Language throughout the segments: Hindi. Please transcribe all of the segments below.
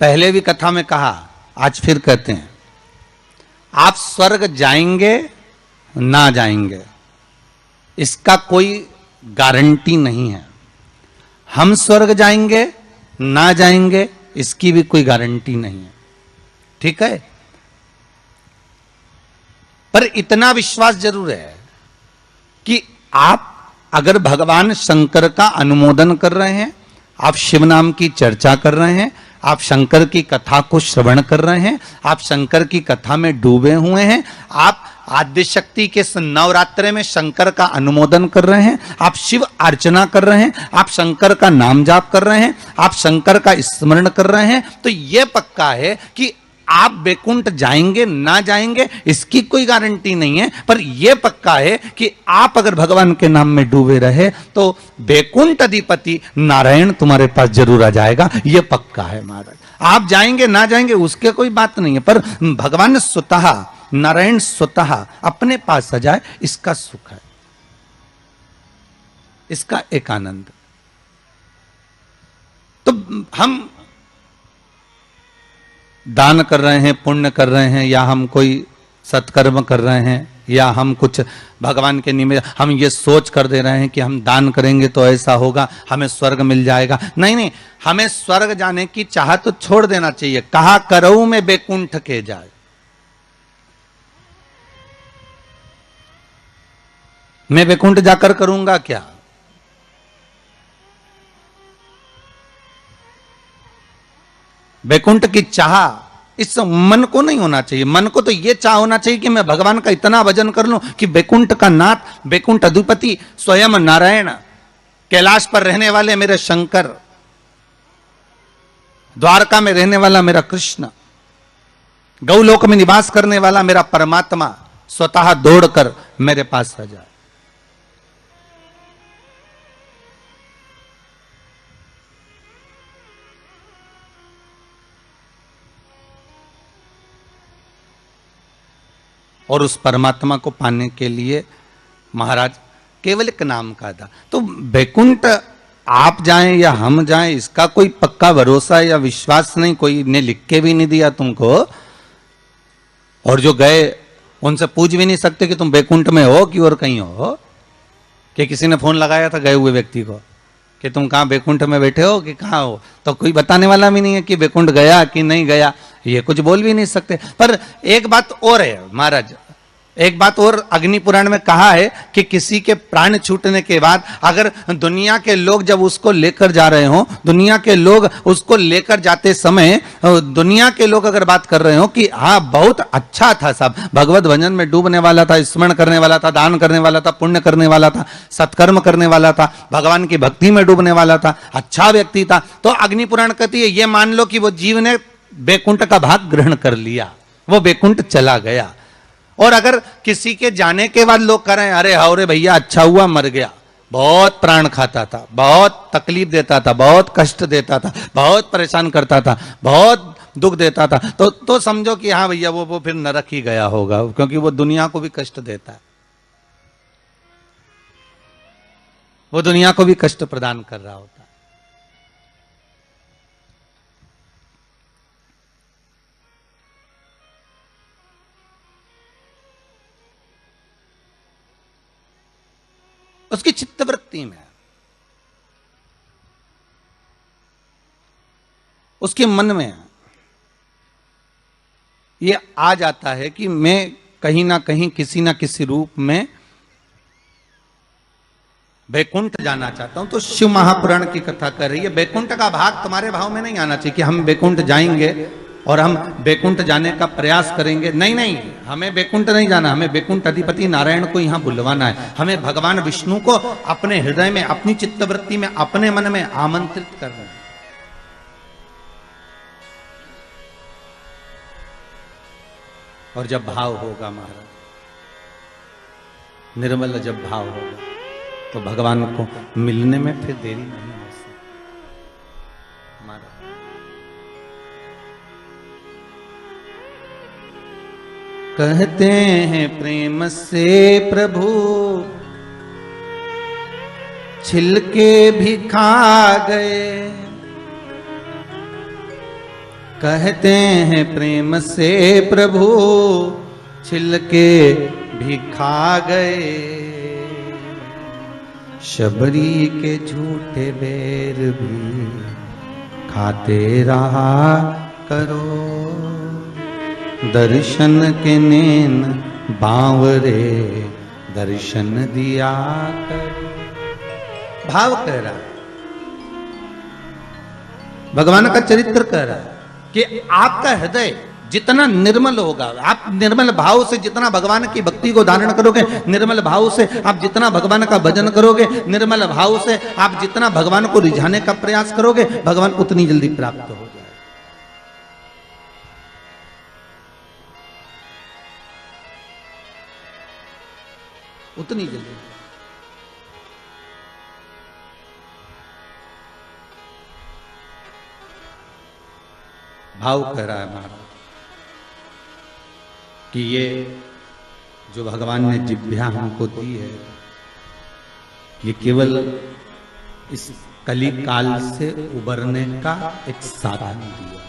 पहले भी कथा में कहा, आज फिर कहते हैं, आप स्वर्ग जाएंगे ना जाएंगे इसका कोई गारंटी नहीं है। हम स्वर्ग जाएंगे ना जाएंगे इसकी भी कोई गारंटी नहीं है, ठीक है। पर इतना विश्वास जरूर है कि आप अगर भगवान शंकर का अनुमोदन कर रहे हैं, आप शिव नाम की चर्चा कर रहे हैं, आप शंकर की कथा को श्रवण कर रहे हैं, आप शंकर की कथा में डूबे हुए हैं, आप आद्य शक्ति के नवरात्रे में शंकर का अनुमोदन कर रहे हैं, आप शिव अर्चना कर रहे हैं, आप शंकर का नाम जाप कर रहे हैं, आप शंकर का स्मरण कर रहे हैं, तो यह पक्का है कि आप बैकुंठ जाएंगे ना जाएंगे इसकी कोई गारंटी नहीं है। पर यह पक्का है कि आप अगर भगवान के नाम में डूबे रहे तो बैकुंठ अधिपति नारायण तुम्हारे पास जरूर आ जाएगा, यह पक्का है महाराज। आप जाएंगे ना जाएंगे उसके कोई बात नहीं है, पर भगवान स्वतः, नारायण स्वतः अपने पास आ जाए इसका सुख है, इसका एक आनंद। तो हम दान कर रहे हैं, पुण्य कर रहे हैं, या हम कोई सत्कर्म कर रहे हैं, या हम कुछ भगवान के निमित्त हम ये सोच कर दे रहे हैं कि हम दान करेंगे तो ऐसा होगा, हमें स्वर्ग मिल जाएगा। नहीं नहीं, हमें स्वर्ग जाने की चाह तो छोड़ देना चाहिए। कहा करऊ में बैकुंठ के जाए, मैं बैकुंठ जाकर करूंगा क्या? बैकुंठ की चाह इस मन को नहीं होना चाहिए। मन को तो यह चाह होना चाहिए कि मैं भगवान का इतना भजन कर लूं कि बैकुंठ का नाथ, बैकुंठ अधिपति स्वयं नारायण, कैलाश पर रहने वाले मेरे शंकर, द्वारका में रहने वाला मेरा कृष्ण, गौलोक में निवास करने वाला मेरा परमात्मा स्वतः दौड़कर मेरे पास आ जाए। और उस परमात्मा को पाने के लिए महाराज केवल एक नाम का था। तो बैकुंठ आप जाएं या हम जाएं इसका कोई पक्का भरोसा या विश्वास नहीं, कोई ने लिख के भी नहीं दिया तुमको, और जो गए उनसे पूछ भी नहीं सकते कि तुम बैकुंठ में हो कि और कहीं हो। कि किसी ने फोन लगाया था गए हुए व्यक्ति को कि तुम कहाँ बैकुंठ में बैठे हो कि कहाँ हो, तो कोई बताने वाला भी नहीं है कि बैकुंठ गया कि नहीं गया, ये कुछ बोल भी नहीं सकते। पर एक बात और है महाराज, एक बात और अग्नि पुराण में कहा है कि किसी के प्राण छूटने के बाद अगर दुनिया के लोग जब उसको लेकर जा रहे हो, दुनिया के लोग उसको लेकर जाते समय दुनिया के लोग अगर बात कर रहे हो कि हाँ बहुत अच्छा था साहब, भगवत भजन में डूबने वाला था, स्मरण करने वाला था, दान करने वाला था, पुण्य करने वाला था, सत्कर्म करने वाला था, भगवान की भक्ति में डूबने वाला था, अच्छा व्यक्ति था, तो अग्नि पुराण कहती है ये मान लो कि वो जीव ने बैकुंठ का भाग ग्रहण कर लिया, वो बैकुंठ चला गया। और अगर किसी के जाने के बाद लोग कह रहे हैं अरे हाउ रे भैया अच्छा हुआ मर गया, बहुत प्राण खाता था, बहुत तकलीफ देता था, बहुत कष्ट देता था, बहुत परेशान करता था, बहुत दुख देता था, तो समझो कि हाँ भैया वो फिर नरक ही गया होगा, क्योंकि वो दुनिया को भी कष्ट देता है, वो दुनिया को भी कष्ट प्रदान कर रहा होता है। उसकी चित्तवृत्ति में, उसके मन में ये आ जाता है कि मैं कहीं ना कहीं किसी ना किसी रूप में बैकुंठ जाना चाहता हूं। तो शिव महापुराण की कथा कर रही है बैकुंठ का भाग तुम्हारे भाव में नहीं आना चाहिए कि हम बैकुंठ जाएंगे और हम बैकुंठ जाने का प्रयास करेंगे। नहीं नहीं, हमें बैकुंठ नहीं जाना, हमें बैकुंठ अधिपति नारायण को यहां बुलवाना है, हमें भगवान विष्णु को अपने हृदय में, अपनी चित्तवृत्ति में, अपने मन में आमंत्रित करना है। और जब भाव होगा महाराज, निर्मल जब भाव होगा तो भगवान को मिलने में फिर देरी नहीं हो सकती। कहते हैं प्रेम से प्रभु छिलके भी खा गए, कहते हैं प्रेम से प्रभु छिलके भी खा गए, शबरी के झूठे बेर भी खाते रहा करो, दर्शन के नैन बांवरे दर्शन दिया करो। भाव कह रहा है, भगवान का चरित्र कह रहा है कि आपका हृदय जितना निर्मल होगा, आप निर्मल भाव से जितना भगवान की भक्ति को धारण करोगे, निर्मल भाव से आप जितना भगवान का भजन करोगे, निर्मल भाव से आप जितना भगवान को रिझाने का प्रयास करोगे, भगवान उतनी जल्दी प्राप्त हो जाए। उतनी जल्दी। भाव कह रहा है महाराज कि ये जो भगवान ने जिह्वा हमको दी है, ये केवल इस कली काल से उबरने का एक साधन दिया।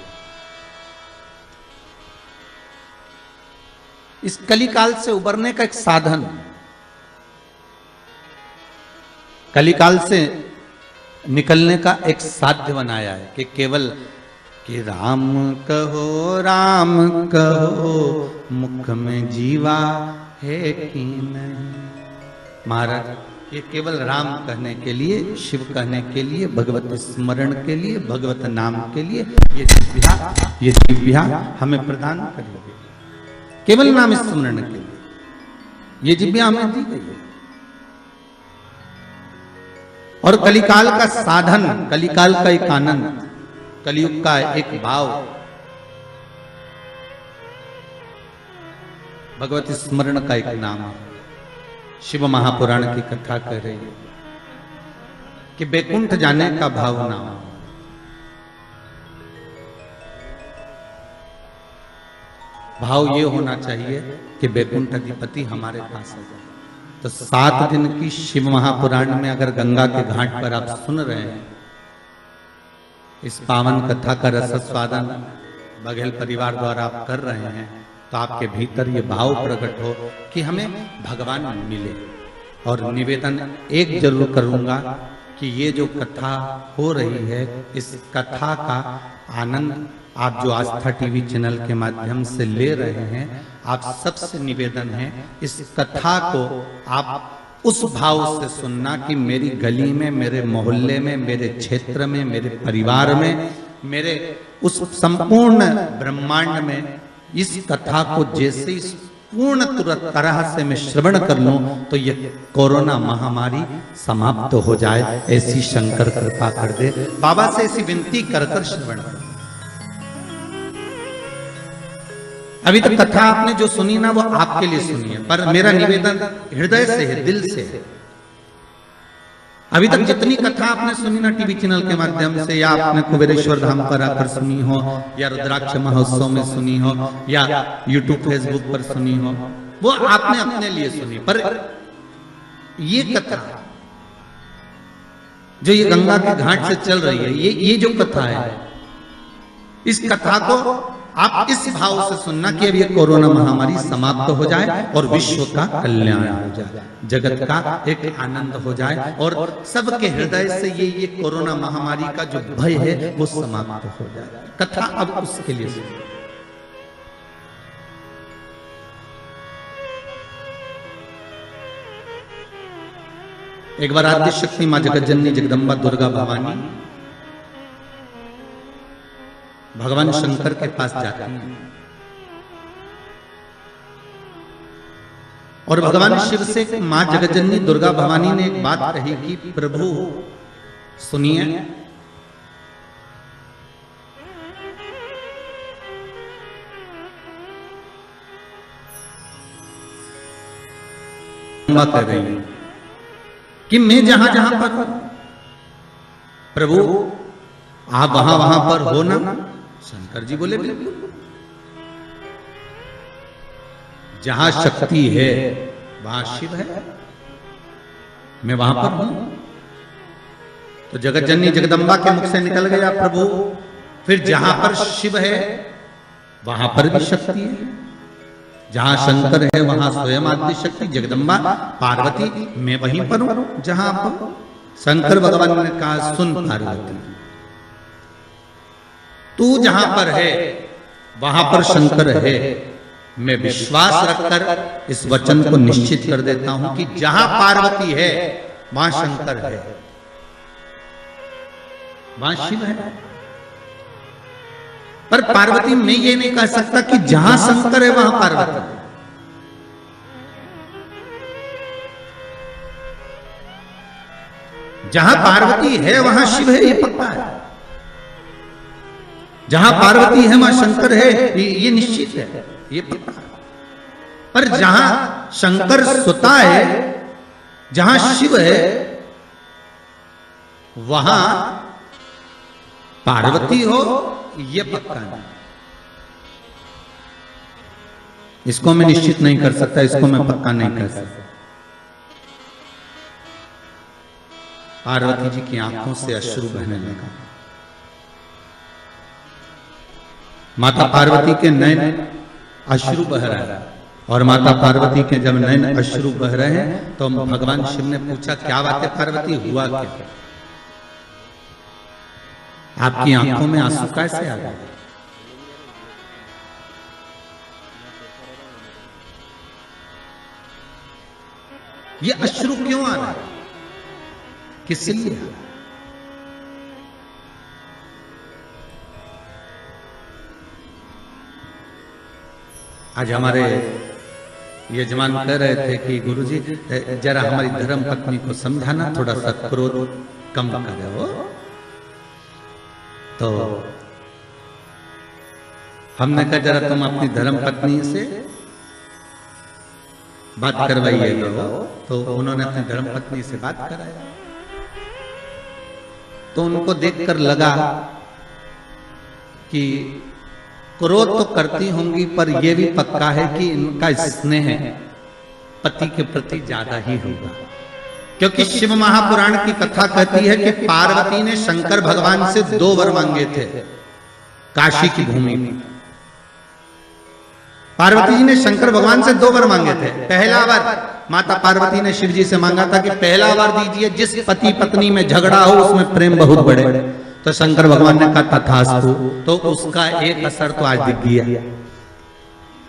इस कली काल से उबरने का एक साधन, कली काल से निकलने का एक साध्य बनाया है कि केवल कि राम कहो मुख में जीवा है कि नहीं। महाराज ये केवल राम कहने के लिए, शिव कहने के लिए, भगवत स्मरण के लिए, भगवत नाम के लिए ये जिह्वा हमें प्रदान करेंगे, केवल नाम स्मरण के लिए ये जिह्वा हमें दी गई है। और कलिकाल का साधन, कलिकाल का एक आनंद, कलयुग का एक भाव भगवत स्मरण का एक नाम है। शिव महापुराण की कथा कह रही है कि बैकुंठ जाने का भाव नाम, भाव ये होना चाहिए कि बैकुंठ अधिपति हमारे पास आ जाए। तो 7 दिन की शिव महापुराण में अगर गंगा के घाट पर आप सुन रहे हैं इस पावन कथा का रसस्वादन बघेल परिवार द्वारा आप कर रहे हैं, तो आपके भीतर ये भाव प्रकट हो कि हमें भगवान मिले। और निवेदन एक जरूर करूंगा कि ये जो कथा हो रही है, इस कथा का आनंद आप जो आस्था टीवी चैनल के माध्यम से ले रहे हैं, आप सबसे निवेदन है इस कथा को आप उस भाव से सुनना कि मेरी गली में, मेरे मोहल्ले में, मेरे क्षेत्र में, मेरे परिवार में, मेरे उस संपूर्ण ब्रह्मांड में इस कथा को जैसे इस पूर्ण तरह से मैं श्रवण कर लूं तो ये कोरोना महामारी समाप्त हो जाए, ऐसी शंकर कृपा कर दे। बाबा से ऐसी विनती कर कर श्रवण कर। अभी तक कथा आपने जो सुनी ना वो आपके लिए सुनी है, पर मेरा निवेदन हृदय से है, दिल से है। अभी तक जितनी कथा आपने सुनी ना टीवी चैनल के माध्यम से, या आपने कुबेरेश्वर धाम पर आकर सुनी हो, या रुद्राक्ष महोत्सव में सुनी हो, या यूट्यूब फेसबुक पर सुनी हो, वो आपने अपने लिए सुनी। पर ये कथा जो ये गंगा के घाट से चल रही है, ये जो कथा है, इस कथा को आप इस भाव से सुनना कि अब ये कोरोना महामारी समाप्त हो जाए और विश्व का कल्याण हो जाए, जगत का एक आनंद हो जाए और सबके हृदय से ये कोरोना महामारी का जो भय है वो समाप्त हो जाए। कथा अब उसके लिए सुनिए। एक बार आद्य शक्ति मां जगतजननी जगदम्बा दुर्गा भवानी भगवान शंकर के पास जाती हैं और भगवान शिव से मां जगतजननी दुर्गा भवानी ने एक बात कही कि प्रभु सुनिए, कर रही हूं कि मैं जहां जहां पर प्रभु आप वहां वहां पर हो ना। शंकर जी बोले बिल्कुल, जहां शक्ति है वहां शिव है, मैं वहां पर हूं। तो जगतजननी जगदम्बा के मुख से निकल गया, प्रभु फिर जहां पर शिव है वहां पर भी शक्ति है, जहां शंकर है वहां स्वयं आदि शक्ति जगदम्बा पार्वती, मैं वहीं पर हूं जहां आप। शंकर भगवान ने कहा सुन पार्वती, तू जहां पर है वहां पर शंकर है। मैं विश्वास रखकर इस वचन को निश्चित कर देता हूं कि जहां पार्वती है वहां शंकर है, वहां शिव है। पर पार्वती मैं ये नहीं कह सकता कि जहां शंकर है वहां पार्वती है। जहां पार्वती है वहां शिव है, ये पक्का है। जहां पार्वती है वहां शंकर है, ये निश्चित है, ये पक्का है। पर जहां शंकर स्वतः है, जहां शिव है, वहां पार्वती हो, ये पक्का नहीं। इसको मैं निश्चित नहीं कर सकता, इसको मैं पक्का नहीं कर सकता। पार्वती जी की आंखों से अश्रु बहने लगा। माता पार्वती के नयन अश्रु बह रहे हैं, और माता पार्वती के जब नयन अश्रु बह रहे हैं तो भगवान शिव ने पूछा क्या बात है पार्वती, हुआ क्या? आपकी आंखों में आंसू कैसे आ गए? ये अश्रु क्यों आ रहा है, किस लिए? आज हमारे यजमान कह रहे थे कि गुरुजी जरा हमारी धर्म पत्नी को समझाना, थोड़ा सा क्रोध कम करो। तो हमने कहा जरा तुम अपनी धर्म पत्नी से बात करवाइएगा। तो उन्होंने अपनी धर्म पत्नी से बात कराया, तो उनको देखकर लगा कि क्रोध तो करती होंगी, पर यह भी पक्का है कि इनका स्नेह पति के प्रति ज्यादा ही होगा। क्योंकि शिव महापुराण की कथा कहती है कि पार्वती ने शंकर भगवान से 2 वर मांगे थे काशी की भूमि में। पार्वती जी ने शंकर भगवान से 2 वर मांगे थे। पहला वर माता पार्वती ने शिव जी से मांगा था कि पहला वर दीजिए जिस पति पत्नी में झगड़ा हो उसमें प्रेम बहुत बढ़े। तो शंकर भगवान ने कहा तथास्तु। तो उसका एक असर तो आज दिख गया,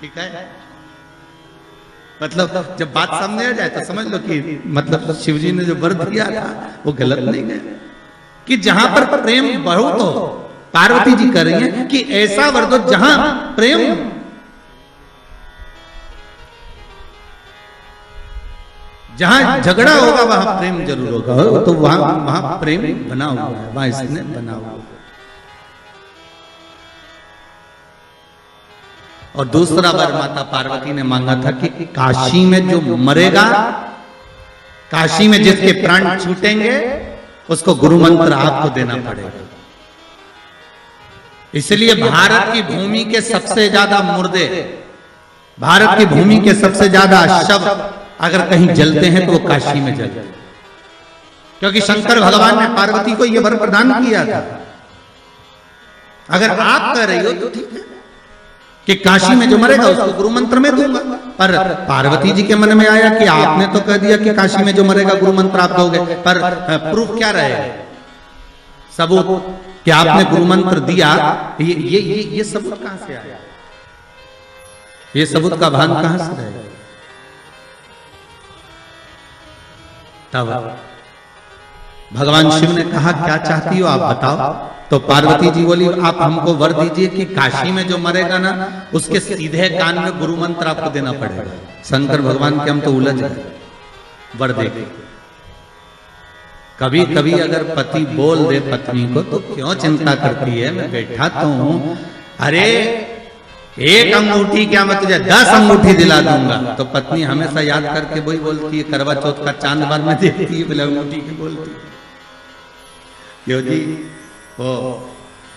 ठीक है। मतलब जब बात सामने आ जाए तो समझ लो कि मतलब शिव जी ने जो वर दिया था वो गलत नहीं है, कि जहां पर प्रेम बहुत हो। पार्वती जी कह रही है कि ऐसा वर दो जहां प्रेम, जहां झगड़ा होगा वहां प्रेम जरूर होगा। तो वहां प्रेम बना हुआ है, वहां इसने बना हुआ है। और दूसरा बार माता पार्वती ने मांगा था कि काशी में जो मरेगा, काशी में जिसके प्राण छूटेंगे, उसको गुरु मंत्र आपको देना पड़ेगा। इसलिए भारत की भूमि के सबसे ज्यादा मुर्दे, भारत की भूमि के सबसे ज्यादा शव अगर कहीं जलते हैं तो वो काशी में जलते हैं। क्योंकि शंकर भगवान ने पार्वती को यह वर प्रदान किया था। अगर आप कह रही हो तो ठीक है कि काशी में जो मरेगा उसको गुरु मंत्र में दूंगा, पर पार्वती जी के मन में आया कि आपने तो कह दिया कि काशी में जो मरेगा गुरु मंत्र आप दोगे, पर प्रूफ क्या रहेगा, सबूत कि आपने गुरु मंत्र दिया। ये सबूत कहां से आया? ये सबूत का भान कहां से रहेगा? तब भगवान शिव ने कहा क्या चाहती हो आप बताओ। तो पार्वती जी बोली आप हमको वर दीजिए कि काशी में जो मरेगा ना उसके सीधे कान में गुरु मंत्र आपको देना पड़ेगा। शंकर भगवान के हम तो उलझ गए, वर देके। कभी कभी अगर पति बोल दे पत्नी को तो क्यों चिंता करती है, मैं बैठा तो हूं। अरे एक अंगूठी क्या मैं तुझे 10 अंगूठी दिला दूंगा। तो पत्नी हमेशा याद करके वही बोलती है, करवा चौथ का चांद बार में देखती है, बोले अंगूठी की बोलती है। यो जी वो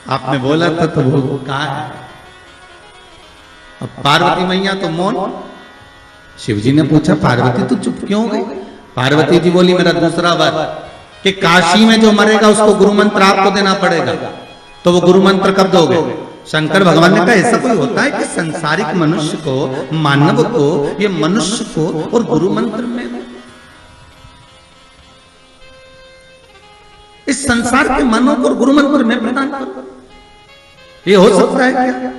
आपने बोला था तो वो कहा है। अब पार्वती मैया तो मौन। शिव जी ने पूछा पार्वती तू चुप क्यों हो गई? पार्वती जी बोली मेरा दूसरा वर कि काशी में जो मरेगा उसको गुरु मंत्र आपको देना पड़ेगा। तो वो गुरु मंत्र कब दोगे? शंकर भगवान ने कहा ऐसा कोई होता है कि संसारिक मनुष्य को, मानव को, ये मनुष्य को और गुरु मंत्र में, इस संसार के मनों को गुरु मंत्र में प्रदान करो, ये हो सकता है क्या?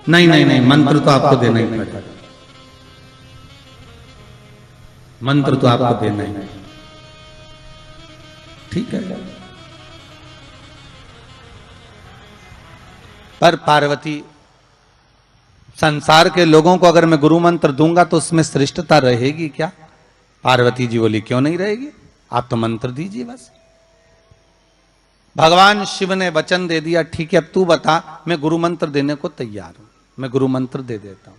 नहीं नहीं नहीं, मंत्र तो आपको देना ही पड़ेगा, मंत्र तो आपको देना ही, ठीक है। पर पार्वती, संसार के लोगों को अगर मैं गुरु मंत्र दूंगा तो उसमें श्रेष्ठता रहेगी क्या? पार्वती जी बोली क्यों नहीं रहेगी, आप तो मंत्र दीजिए बस। भगवान शिव ने वचन दे दिया, ठीक है अब तू बता, मैं गुरु मंत्र देने को तैयार हूं, मैं गुरु मंत्र दे देता हूं,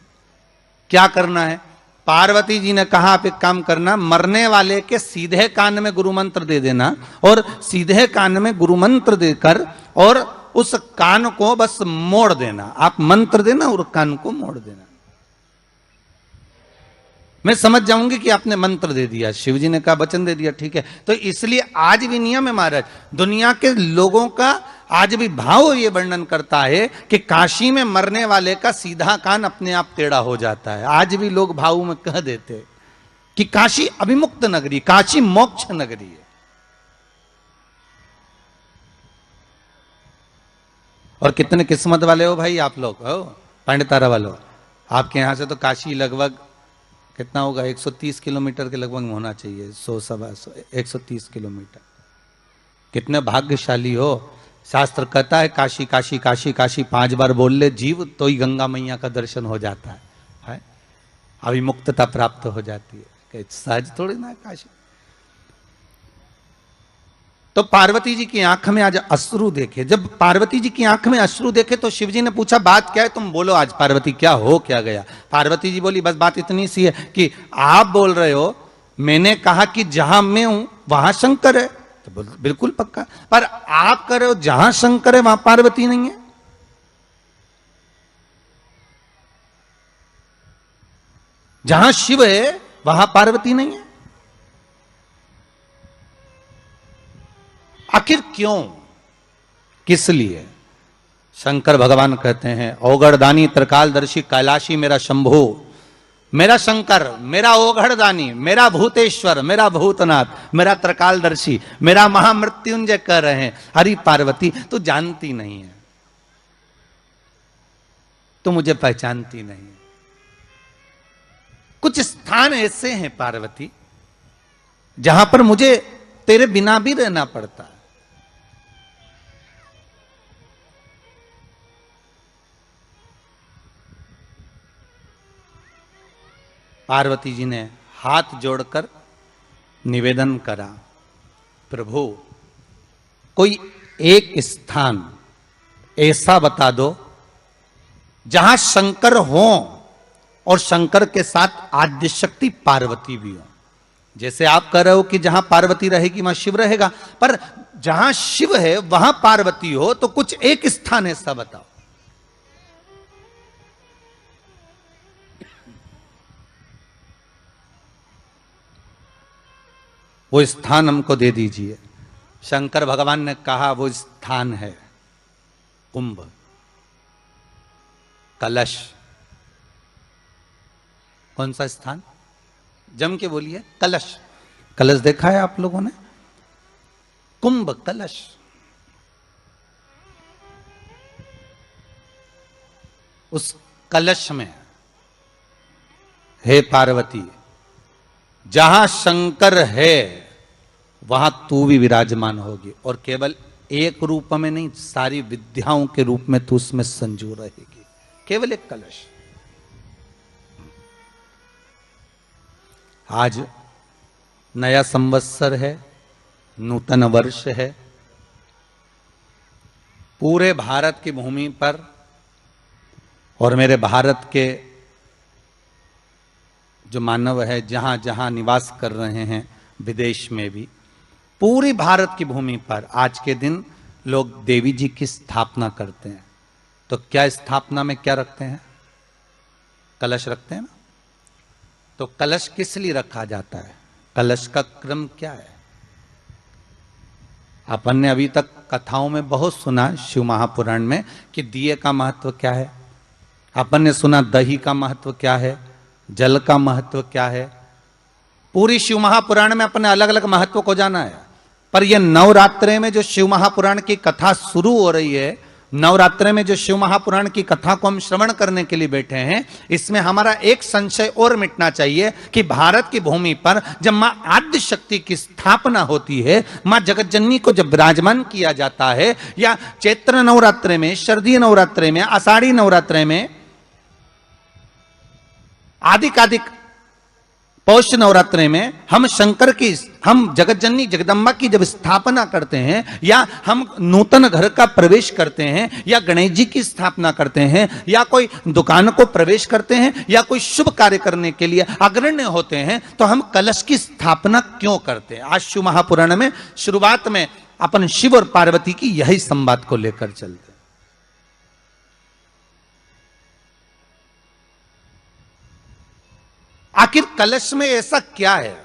क्या करना है? पार्वती जी ने कहा आप एक काम करना, मरने वाले के सीधे कान में गुरु मंत्र दे देना, और सीधे कान में गुरु मंत्र देकर और उस कान को बस मोड़ देना, आप मंत्र देना और कान को मोड़ देना, मैं समझ जाऊंगी कि आपने मंत्र दे दिया। शिव जी ने कहा वचन दे दिया, ठीक है। तो इसलिए आज भी नियम है महाराज, दुनिया के लोगों का आज भी भाव ये वर्णन करता है कि काशी में मरने वाले का सीधा कान अपने आप टेढ़ा हो जाता है। आज भी लोग भाव में कह देते कि काशी अभिमुक्त नगरी, काशी मोक्ष नगरी है। और कितने किस्मत वाले हो भाई आप लोग, हो पंडितारा वालों, आपके यहां से तो काशी लगभग कितना होगा, 130 किलोमीटर के लगभग होना चाहिए, 130 किलोमीटर। कितने भाग्यशाली हो। शास्त्र कहता है काशी काशी काशी काशी 5 बार बोल ले जीव तो ही गंगा मैया का दर्शन हो जाता है? अभिमुक्तता प्राप्त हो जाती है, सहज थोड़ी ना काशी। तो पार्वती जी की आंख में आज अश्रु देखे, जब पार्वती जी की आंख में अश्रु देखे तो शिव जी ने पूछा बात क्या है, तुम बोलो आज पार्वती क्या हो क्या गया। पार्वती जी बोली बस बात इतनी सी है कि आप बोल रहे हो, मैंने कहा कि जहां मैं हूं वहां शंकर है, तो बिल्कुल पक्का, पर आप कह रहे हो जहां शंकर है वहां पार्वती नहीं है। जहां शिव है वहां पार्वती नहीं है, आखिर क्यों, किस लिए? शंकर भगवान कहते हैं औगड़दानी त्रिकालदर्शी कैलाशी मेरा शंभु, मेरा शंकर, मेरा ओघड़दानी, मेरा भूतेश्वर, मेरा भूतनाथ, मेरा त्रिकालदर्शी, मेरा महामृत्युंजय कह रहे हैं। हरि पार्वती तू जानती नहीं है, तू मुझे पहचानती नहीं है। कुछ स्थान ऐसे हैं पार्वती जहां पर मुझे तेरे बिना भी रहना पड़ता है। पार्वती जी ने हाथ जोड़कर निवेदन करा, प्रभु कोई एक स्थान ऐसा बता दो जहां शंकर हो और शंकर के साथ आद्य शक्ति पार्वती भी हो। जैसे आप कह रहे हो कि जहां पार्वती रहेगी वहां शिव रहेगा, पर जहां शिव है वहां पार्वती हो, तो कुछ एक स्थान ऐसा बताओ। वो स्थान हमको दे दीजिए। शंकर भगवान ने कहा वो स्थान है कुंभ, कलश। कौन सा स्थान? जम के बोलिए, कलश। कलश देखा है आप लोगों ने? कुंभ कलश। उस कलश में हे पार्वती, जहां शंकर है वहां तू भी विराजमान होगी, और केवल एक रूप में नहीं, सारी विद्याओं के रूप में तू उसमें संजू रहेगी। केवल एक कलश। आज नया संवत्सर है, नूतन वर्ष है। पूरे भारत की भूमि पर और मेरे भारत के जो मानव है जहां जहां निवास कर रहे हैं, विदेश में भी, पूरी भारत की भूमि पर आज के दिन लोग देवी जी की स्थापना करते हैं। तो क्या स्थापना में क्या रखते हैं? कलश रखते हैं ना। तो कलश किस लिए रखा जाता है? कलश का क्रम क्या है? अपन ने अभी तक कथाओं में बहुत सुना शिव महापुराण में कि दिए का महत्व क्या है, अपन ने सुना दही का महत्व क्या है, जल का महत्व क्या है। पूरी शिव महापुराण में अपने अलग अलग महत्व को जाना है। पर यह नवरात्रे में जो शिव महापुराण की कथा शुरू हो रही है, नवरात्रे में जो शिव महापुराण की कथा को हम श्रवण करने के लिए बैठे हैं, इसमें हमारा एक संशय और मिटना चाहिए कि भारत की भूमि पर जब मां आद्य शक्ति की स्थापना होती है, मां जगत जननी को जब विराजमान किया जाता है, या चैत्र नवरात्रे में, शरदीय नवरात्रे में, आषाढ़ी नवरात्रे में, आदिकादिक पौष नवरात्रे में हम शंकर की, हम जगत जननी जगदम्बा की जब स्थापना करते हैं, या हम नूतन घर का प्रवेश करते हैं, या गणेश जी की स्थापना करते हैं, या कोई दुकान को प्रवेश करते हैं, या कोई शुभ कार्य करने के लिए अग्रण्य होते हैं, तो हम कलश की स्थापना क्यों करते हैं। आज शिव महापुराण में शुरुआत में अपन शिव और पार्वती की यही संवाद को लेकर चलते हैं। आखिर कलश में ऐसा क्या है,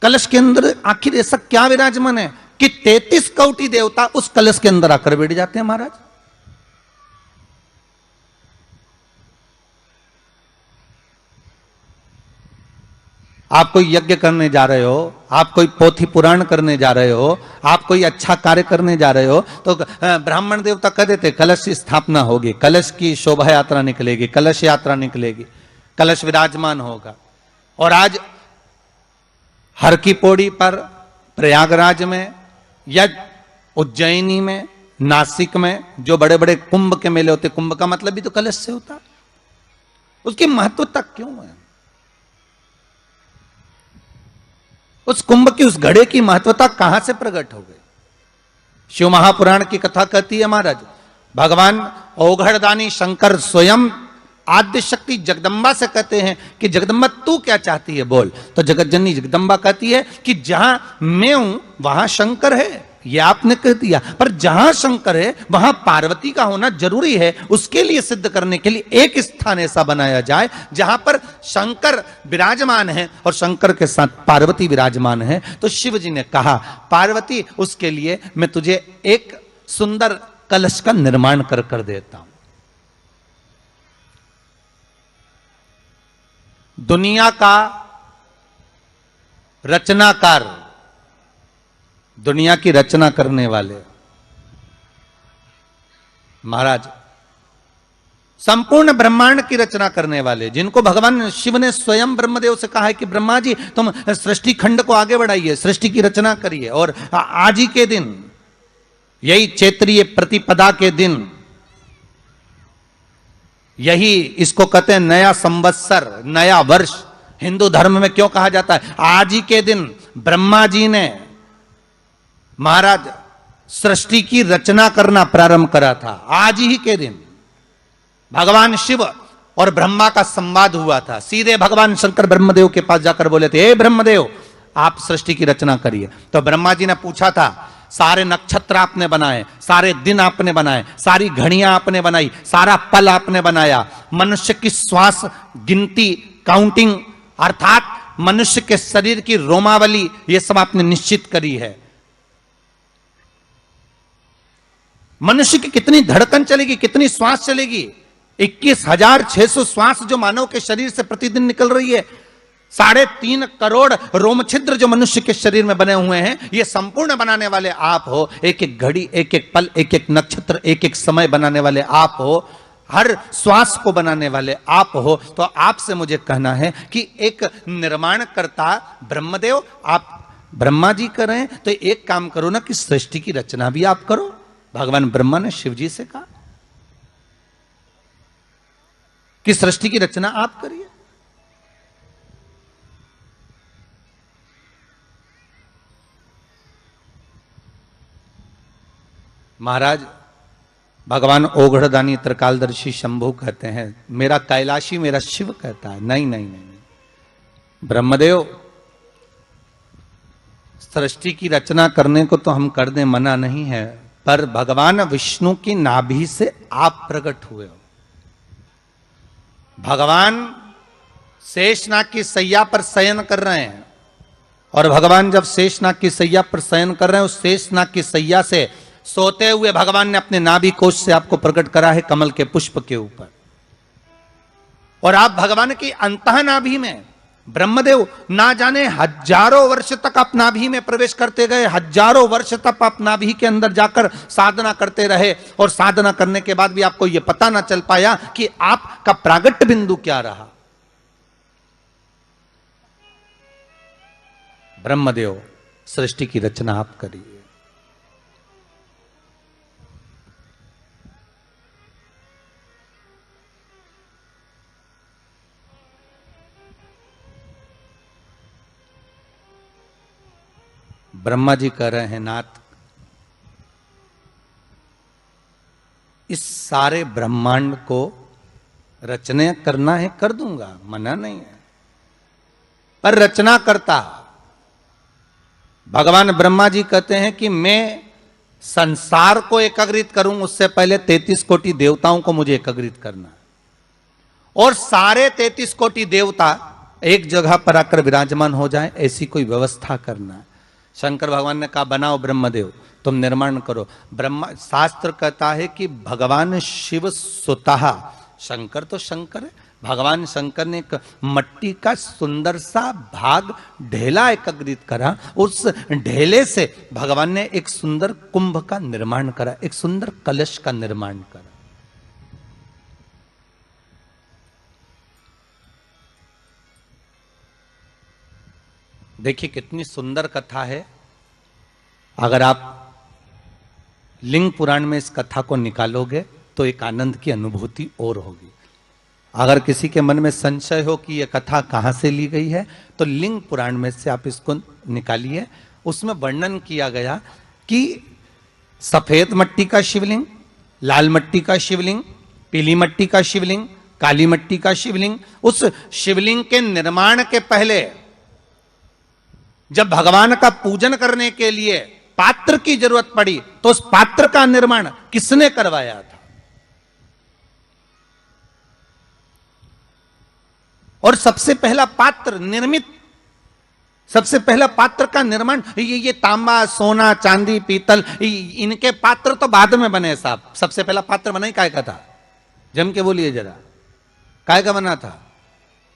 कलश के अंदर आखिर ऐसा क्या विराजमान है कि 33 कोटि देवता उस कलश के अंदर आकर बैठ जाते हैं। महाराज, आप कोई यज्ञ करने जा रहे हो, आप कोई पोथी पुराण करने जा रहे हो, आप कोई अच्छा कार्य करने जा रहे हो, तो ब्राह्मण देवता कह देते कलश की स्थापना होगी, कलश की शोभा यात्रा निकलेगी, कलश यात्रा निकलेगी, कलश विराजमान होगा। और आज हर की पौड़ी पर, प्रयागराज में, या उज्जैनी में, नासिक में जो बड़े बड़े कुंभ के मेले होते, कुंभ का मतलब भी तो कलश से होता, उसकी महत्वता क्यों है? उस कुंभ की, उस घड़े की महत्वता कहां से प्रकट हो गई? शिव महापुराण की कथा कहती है महाराज, भगवान ओघड़दानी शंकर स्वयं आद्य शक्ति जगदम्बा से कहते हैं कि जगदम्बा तू क्या चाहती है बोल। तो जगत जननी जगदम्बा कहती है कि जहां मैं हूं वहां शंकर है, ये आपने कह दिया, पर जहां शंकर है वहां पार्वती का होना जरूरी है। उसके लिए सिद्ध करने के लिए एक स्थान ऐसा बनाया जाए जहां पर शंकर विराजमान है और शंकर के साथ पार्वती विराजमान है। तो शिव जी ने कहा, पार्वती उसके लिए मैं तुझे एक सुंदर कलश का निर्माण कर देता हूं। दुनिया का रचनाकार, दुनिया की रचना करने वाले महाराज, संपूर्ण ब्रह्मांड की रचना करने वाले, जिनको भगवान शिव ने स्वयं ब्रह्मदेव से कहा है कि ब्रह्मा जी तुम सृष्टि खंड को आगे बढ़ाइए, सृष्टि की रचना करिए। और आज ही के दिन, यही चैत्रीय प्रतिपदा के दिन, यही इसको कहते हैं नया संवत्सर, नया वर्ष। हिंदू धर्म में क्यों कहा जाता है? आज ही के दिन ब्रह्मा जी ने महाराज सृष्टि की रचना करना प्रारंभ करा था। आज ही के दिन भगवान शिव और ब्रह्मा का संवाद हुआ था। सीधे भगवान शंकर ब्रह्मदेव के पास जाकर बोले थे, हे ब्रह्मदेव आप सृष्टि की रचना करिए। तो ब्रह्मा जी ने पूछा था, सारे नक्षत्र आपने बनाए, सारे दिन आपने बनाए, सारी घड़ियां आपने बनाई, सारा पल आपने बनाया, मनुष्य की श्वास गिनती, काउंटिंग, अर्थात मनुष्य के शरीर की रोमावली, ये सब आपने निश्चित करी है। मनुष्य की कितनी धड़कन चलेगी, कितनी श्वास चलेगी, 21,600 श्वास जो मानव के शरीर से प्रतिदिन निकल रही है, 3.5 करोड़ रोम छिद्र जो मनुष्य के शरीर में बने हुए हैं, ये संपूर्ण बनाने वाले आप हो। एक एक घड़ी, एक एक पल, एक एक नक्षत्र, एक एक समय बनाने वाले आप हो, हर श्वास को बनाने वाले आप हो। तो आपसे मुझे कहना है कि एक निर्माणकर्ता ब्रह्मदेव, आप ब्रह्मा जी करें तो एक काम करो ना कि सृष्टि की रचना भी आप करो। भगवान ब्रह्मा ने शिव जी से कहा कि सृष्टि की रचना आप करिए। महाराज भगवान ओघड़दानी त्रिकालदर्शी शंभु कहते हैं, मेरा कैलाशी मेरा शिव कहता है, नहीं नहीं नहीं, ब्रह्मदेव सृष्टि की रचना करने को तो हम कर दें, मना नहीं है, पर भगवान विष्णु की नाभि से आप प्रकट हुए हो। भगवान शेषनाग की सैया पर शयन कर रहे हैं और भगवान जब शेषनाग की सैया पर शयन कर रहे हैं, उस शेषनाग की सैया से सोते हुए भगवान ने अपने नाभि कोश से आपको प्रकट करा है कमल के पुष्प के ऊपर। और आप भगवान की अंतः नाभि में, ब्रह्मदेव ना जाने हजारों वर्ष तक आप नाभि में प्रवेश करते गए, हजारों वर्ष तक आप नाभि के अंदर जाकर साधना करते रहे, और साधना करने के बाद भी आपको यह पता ना चल पाया कि आपका प्रागट्य बिंदु क्या रहा। ब्रह्मदेव, सृष्टि की रचना आप करिए। ब्रह्मा जी कह रहे हैं, नाथ इस सारे ब्रह्मांड को रचना करना है, कर दूंगा, मना नहीं है, पर रचना करता भगवान ब्रह्मा जी कहते हैं कि मैं संसार को एकाग्रित करूं, उससे पहले 33 कोटि देवताओं को मुझे एकाग्रित करना, और सारे 33 कोटि देवता एक जगह पर आकर विराजमान हो जाए, ऐसी कोई व्यवस्था करना। शंकर भगवान ने कहा बनाओ ब्रह्मदेव, तुम निर्माण करो। ब्रह्मा, शास्त्र कहता है कि भगवान शिव स्वतः, शंकर तो शंकर है, भगवान शंकर ने एक मट्टी का सुंदर सा भाग ढेला एकत्रित करा, उस ढेले से भगवान ने एक सुंदर कुंभ का निर्माण करा, एक सुंदर कलश का निर्माण करा। देखिए कितनी सुंदर कथा है। अगर आप लिंग पुराण में इस कथा को निकालोगे तो एक आनंद की अनुभूति और होगी। अगर किसी के मन में संशय हो कि यह कथा कहां से ली गई है, तो लिंग पुराण में से आप इसको निकालिए। उसमें वर्णन किया गया कि सफेद मट्टी का शिवलिंग, लाल मट्टी का शिवलिंग, पीली मट्टी का शिवलिंग, काली मट्टी का शिवलिंग, उस शिवलिंग के निर्माण के पहले जब भगवान का पूजन करने के लिए पात्र की जरूरत पड़ी, तो उस पात्र का निर्माण किसने करवाया था? और सबसे पहला पात्र निर्मित, सबसे पहला पात्र का निर्माण, ये तांबा, सोना, चांदी, पीतल, इनके पात्र तो बाद में बने साहब। सबसे पहला पात्र बना ही काय का था? जम के बोलिए जरा, काय का बना था?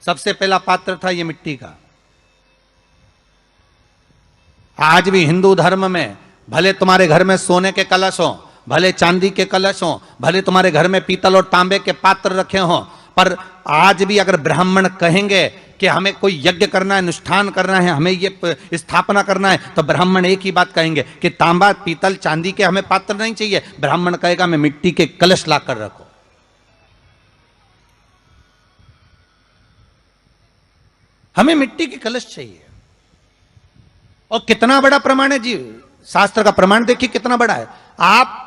सबसे पहला पात्र था ये मिट्टी का। आज भी हिंदू धर्म में भले तुम्हारे घर में सोने के कलश हो, भले चांदी के कलश हो, भले तुम्हारे घर में पीतल और तांबे के पात्र रखे हों, पर आज भी अगर ब्राह्मण कहेंगे कि हमें कोई यज्ञ करना है, अनुष्ठान करना है, हमें ये स्थापना करना है, तो ब्राह्मण एक ही बात कहेंगे कि तांबा, पीतल, चांदी के हमें पात्र नहीं चाहिए। ब्राह्मण कहेगा मैं मिट्टी के कलश लाकर रखो। हमें मिट्टी के कलश चाहिए। और कितना बड़ा प्रमाण है जी, शास्त्र का प्रमाण देखिए कितना बड़ा है। आप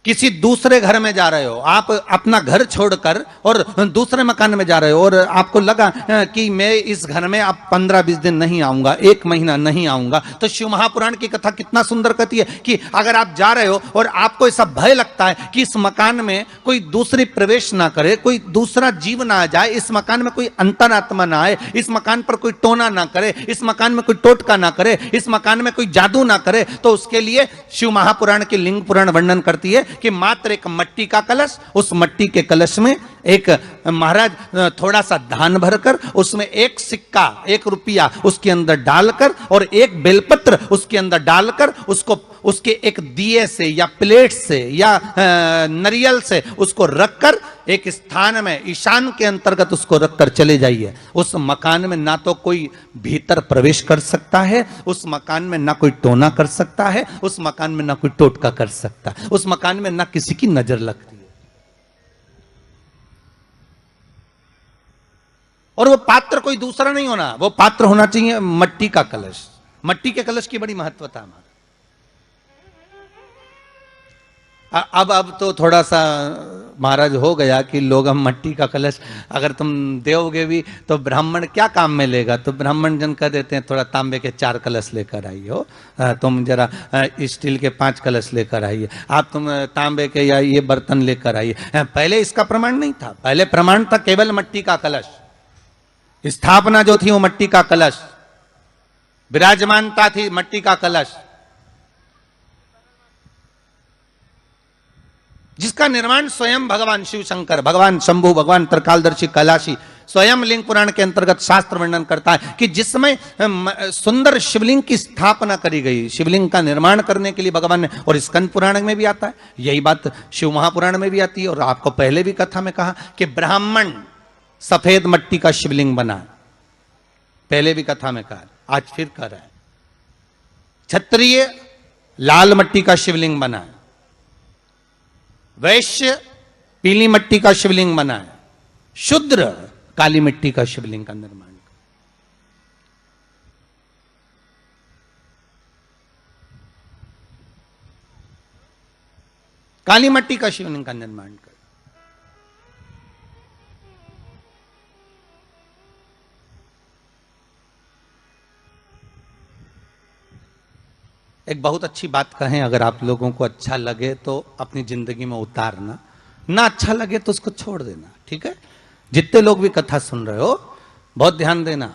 किसी दूसरे घर में जा रहे हो, आप अपना घर छोड़कर और दूसरे मकान में जा रहे हो, और आपको लगा कि मैं इस घर में अब 15-20 दिन नहीं आऊंगा, 1 महीना नहीं आऊंगा, तो शिव महापुराण की कथा कितना सुंदर कहती है कि अगर आप जा रहे हो और आपको ऐसा भय लगता है कि इस मकान में कोई दूसरी प्रवेश ना करे, कोई दूसरा जीव ना आ जाए, इस मकान में कोई अंतरात्मा ना आए, इस मकान पर कोई टोना ना करे, इस मकान में कोई टोटका ना करे, इस मकान में कोई जादू ना करे, तो उसके लिए शिव महापुराण की लिंग पुराण वर्णन करती है कि मात्र एक मट्टी का कलश, उस मट्टी के कलश में एक महाराज थोड़ा सा धान भरकर, उसमें 1 सिक्का, 1 रुपया उसके अंदर डालकर और 1 बेलपत्र उसके अंदर डालकर, उसको उसके एक दिए से या प्लेट से या नरियल से उसको रखकर एक स्थान में ईशान के अंतर्गत उसको रखकर चले जाइए। उस मकान में ना तो कोई भीतर प्रवेश कर सकता है, उस मकान में ना कोई टोना कर सकता है, उस मकान में ना कोई टोटका कर सकता, उस मकान में ना किसी की नजर लगती है। और वो पात्र कोई दूसरा नहीं होना, वो पात्र होना चाहिए मट्टी का कलश। मट्टी के कलश की बड़ी महत्वता है। अब तो थोड़ा सा महाराज हो गया कि लोग हम मट्टी का कलश अगर तुम दोगे भी तो ब्राह्मण क्या काम में लेगा, तो ब्राह्मण जन कह देते हैं थोड़ा तांबे के 4 कलश लेकर आइए हो, तुम जरा स्टील के 5 कलश लेकर आइए, आप तुम तांबे के या ये बर्तन लेकर आइए। पहले इसका प्रमाण नहीं था, पहले प्रमाण था केवल मट्टी का कलश। स्थापना जो थी वो मट्टी का कलश, विराजमानता थी मट्टी का कलश, जिसका निर्माण स्वयं भगवान शिव शंकर, भगवान शंभु, भगवान त्रिकालदर्शी कैलाशी स्वयं लिंग पुराण के अंतर्गत शास्त्र वर्णन करता है कि जिस समय सुंदर शिवलिंग की स्थापना करी गई, शिवलिंग का निर्माण करने के लिए भगवान ने, और स्कंद पुराण में भी आता है, यही बात शिव महापुराण में भी आती है, और आपको पहले भी कथा में कहा कि ब्राह्मण सफेद मट्टी का शिवलिंग बना, पहले भी कथा में कहा, आज फिर कह रहा है। क्षत्रिय लाल मट्टी का शिवलिंग बना है, वैश्य पीली मट्टी का शिवलिंग बना है, शूद्र काली मिट्टी का शिवलिंग का निर्माण। काली मट्टी का शिवलिंग का निर्माण कर। एक बहुत अच्छी बात कहें, अगर आप लोगों को अच्छा लगे तो अपनी जिंदगी में उतारना, ना अच्छा लगे तो उसको छोड़ देना, ठीक है। जितने लोग भी कथा सुन रहे हो बहुत ध्यान देना,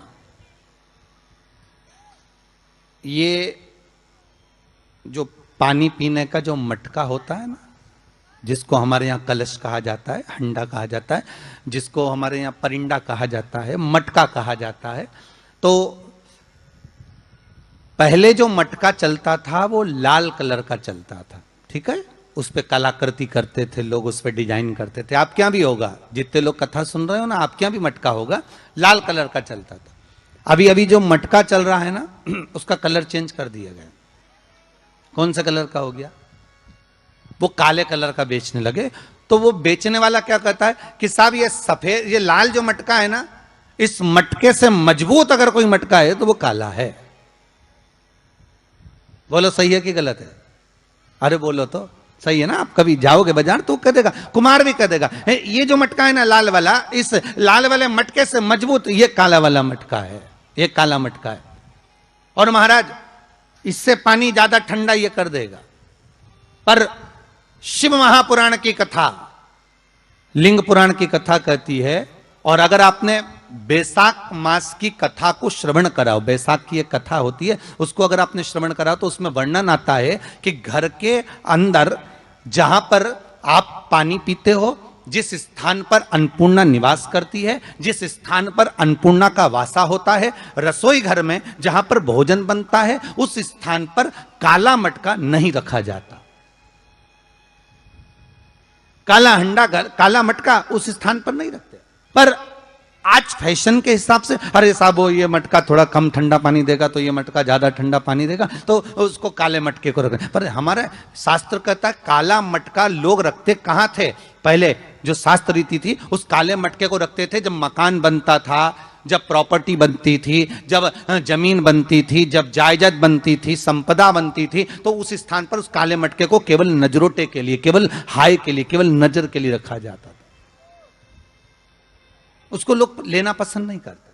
ये जो पानी पीने का जो मटका होता है ना, जिसको हमारे यहाँ कलश कहा जाता है, हंडा कहा जाता है, जिसको हमारे यहाँ परिंडा कहा जाता है, मटका कहा जाता है, तो पहले जो मटका चलता था वो लाल कलर का चलता था, ठीक है। उस पे कलाकृति करते थे लोग, उस पे डिजाइन करते थे। आपके यहाँ भी होगा, जितने लोग कथा सुन रहे हो ना, आपके यहाँ भी मटका होगा, लाल कलर का चलता था। अभी अभी जो मटका चल रहा है ना, उसका कलर चेंज कर दिया गया। कौन सा कलर का हो गया? वो काले कलर का बेचने लगे। तो वो बेचने वाला क्या कहता है कि साहब ये सफेद, ये लाल जो मटका है ना, इस मटके से मजबूत अगर कोई मटका है तो वो काला है। बोलो सही है कि गलत है? अरे बोलो तो सही है ना। आप कभी जाओगे बाजार तो कह देगा, कुमार भी कह देगा, ये जो मटका है ना लाल वाला, इस लाल वाले मटके से मजबूत ये काला वाला मटका है, ये काला मटका है। और महाराज इससे पानी ज्यादा ठंडा ये कर देगा। पर शिव महापुराण की कथा, लिंग पुराण की कथा कहती है, और अगर आपने बैसाख मास की कथा को श्रवण कराओ, बैसाख की एक कथा होती है, उसको अगर आपने श्रवण कराओ तो उसमें वर्णन आता है कि घर के अंदर जहां पर आप पानी पीते हो, जिस स्थान पर अन्नपूर्णा निवास करती है, जिस स्थान पर अन्नपूर्णा का वासा होता है, रसोई घर में जहां पर भोजन बनता है, उस स्थान पर काला मटका नहीं रखा जाता। काला हंडा, काला मटका उस स्थान पर नहीं रखते। पर आज फैशन के हिसाब से, अरे साहब वो ये मटका थोड़ा कम ठंडा पानी देगा तो ये मटका ज्यादा ठंडा पानी देगा, तो उसको काले मटके को रखें। पर हमारा शास्त्र कहता है काला मटका लोग रखते कहां थे? पहले जो शास्त्र रीति थी, उस काले मटके को रखते थे जब मकान बनता था, जब प्रॉपर्टी बनती थी, जब जमीन बनती थी, जब जायदाद बनती थी, संपदा बनती थी, तो उस स्थान पर उस काले मटके को केवल नजरोटे के लिए, केवल हाय के लिए, केवल नजर के लिए रखा जाता था। उसको लोग लेना पसंद नहीं करते।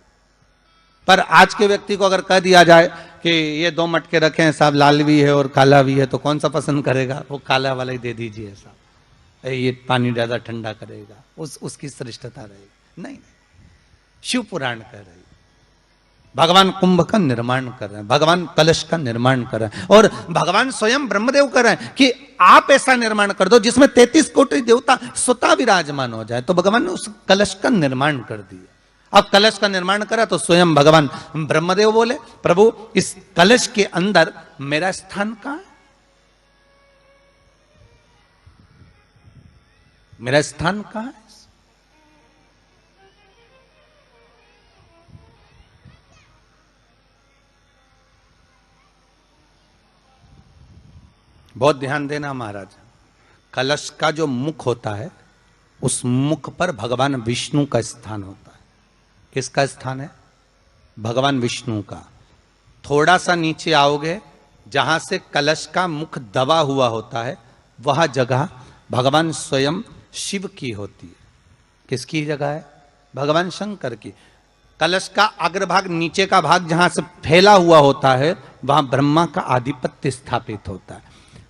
पर आज के व्यक्ति को अगर कह दिया जाए कि ये दो मटके रखे हैं साहब, लाल भी है और काला भी है, तो कौन सा पसंद करेगा? वो काला वाला ही दे दीजिए साहब, ये पानी ज्यादा ठंडा करेगा, उसकी श्रेष्ठता रहेगी। नहीं, शिव पुराण कह रही, भगवान कुंभ का निर्माण कर रहे हैं, भगवान कलश का निर्माण कर रहे हैं, और भगवान स्वयं ब्रह्मदेव कर रहे हैं कि आप ऐसा निर्माण कर दो जिसमें 33 कोटि देवता स्वतः विराजमान हो जाए। तो भगवान ने उस कलश का निर्माण कर दिया। अब कलश का निर्माण करा तो स्वयं भगवान ब्रह्मदेव बोले, प्रभु इस कलश के अंदर मेरा स्थान कहां है? मेरा स्थान कहां है? बहुत ध्यान देना महाराज, कलश का जो मुख होता है, उस मुख पर भगवान विष्णु का स्थान होता है। किसका स्थान है? भगवान विष्णु का। थोड़ा सा नीचे आओगे, जहां से कलश का मुख दबा हुआ होता है, वह जगह भगवान स्वयं शिव की होती है। किसकी जगह है? भगवान शंकर की। कलश का अग्रभाग, नीचे का भाग जहां से फैला हुआ होता है, वहां ब्रह्मा का आधिपत्य स्थापित होता है।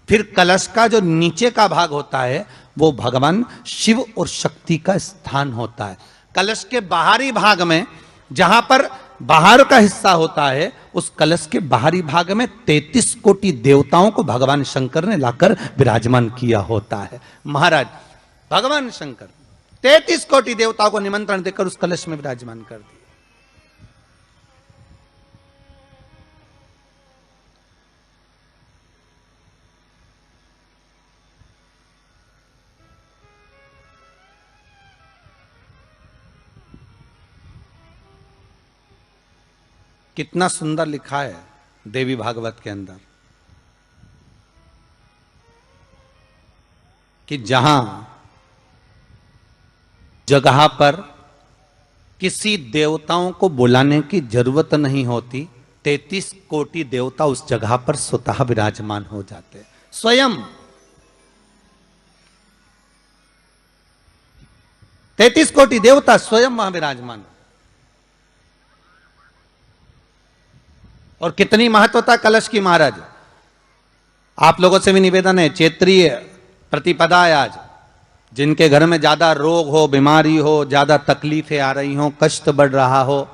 फिर कलश का जो नीचे का भाग होता है, वो भगवान शिव और शक्ति का स्थान होता है। कलश के बाहरी भाग में, जहां पर बाहर का हिस्सा होता है, उस कलश के बाहरी भाग में 33 कोटि देवताओं को भगवान शंकर ने लाकर विराजमान किया होता है। महाराज भगवान शंकर 33 कोटि देवताओं को निमंत्रण देकर उस कलश में विराजमान कर दिया। कितना सुंदर लिखा है देवी भागवत के अंदर कि जहां जगह पर किसी देवताओं को बुलाने की जरूरत नहीं होती, 33 कोटि देवता उस जगह पर स्वतः विराजमान हो जाते हैं। स्वयं 33 कोटि देवता स्वयं वहां विराजमान। और कितनी महत्वता कलश की महाराज। आप लोगों से भी निवेदन है, क्षेत्रीय प्रतिपदा है आज, जिनके घर में ज्यादा रोग हो, बीमारी हो, ज्यादा तकलीफें आ रही हो, कष्ट बढ़ रहा हो,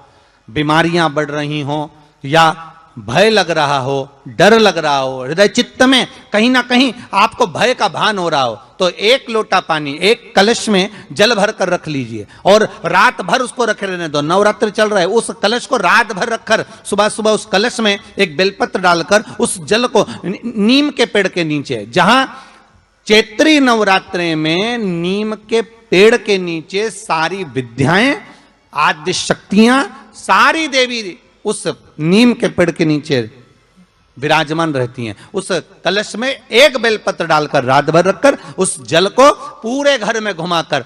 बीमारियां बढ़ रही हो, या भय लग रहा हो, डर लग रहा हो, हृदय चित्त में कहीं ना कहीं आपको भय का भान हो रहा हो, तो एक लोटा पानी एक कलश में जल भर कर रख लीजिए और रात भर उसको रखे रहने दो। नवरात्र चल रहा है, उस कलश को रात भर रखकर सुबह सुबह उस कलश में एक बेलपत्र डालकर उस जल को नीम के पेड़ के नीचे, जहां चैत्री नवरात्रि में नीम के पेड़ के नीचे सारी विद्याएं, आद्य शक्तियां, सारी देवी उस नीम के पेड़ के नीचे विराजमान रहती हैं। उस कलश में एक बेलपत्र डालकर रात भर रखकर उस जल को पूरे घर में घुमाकर